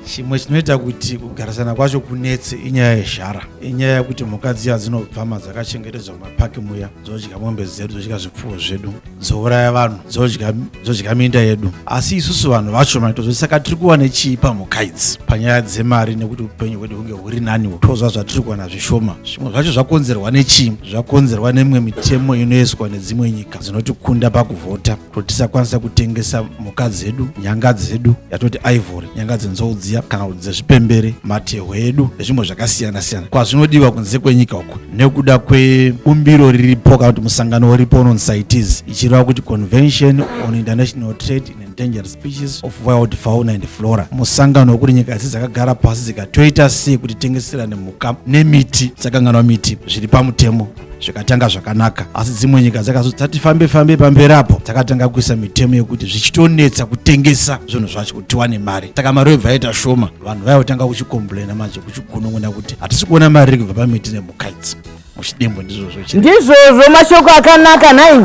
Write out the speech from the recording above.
chimwe chinoita kuti kugarisana kwacho kunetse inyaya yezhara, inyaya yekuti mhuka dziya dzinobva dzakachengetedzwa mumapaki muya, dzodya mombe dzedu, dzodya zvipfuwo zvedu, dzouraya vanhu, dzodya minda yedu. Asi isusu vanhu vacho maitozvo, saka tiri kuva nechii pamhuka idzi panyaya dzemari, nekuti upenyu hwedu hunge huri nani, tozva zvatiri kuwana zvishoma. Zvimwe zvacho zvakonzerwa nechii? Zvakonzerwa nemwe mitemo inoiswa nedzimwe nyika dzinotikunda pakuvhota kuti tisakwanisa kutengesa mhuka dzedu, nyanga dzedu, yatoti ivory, nyanga dzenzou dziya kana kuti dzezvipembere, matehwe edu nezvimwe zvakasiyana siyana, kwazvinodiwa kunze kwenyika uku nekuda kwebumbiro riripo kana kuti musangano uripo unonzi CITES, ichireva kuti Convention on International Trade in Endangered Species of Wild Fauna and Flora, musangano wekuti nyika idzi dzakagara pasi dzikatoita sei kuti tengeserane mhuka nemiti, dzakanganwa miti zviri pamutemo zvikatanga zvakanaka. Asi dzimwe nyika dzakazoti fambe pamberi apo dzakatanga kuisa mitemo yekuti zvichitonetsa kutengesa zvinhu zvacho kuti tiwane mari, saka mari yobva yaita shoma. Vanhu vaitanga kuchikomplaina manje, kuchigunun'una kuti hatisi kuona mari iri kubva pamiti nemhuka idzi muchidembo. Ndizvozvo mashoko akanaka nai.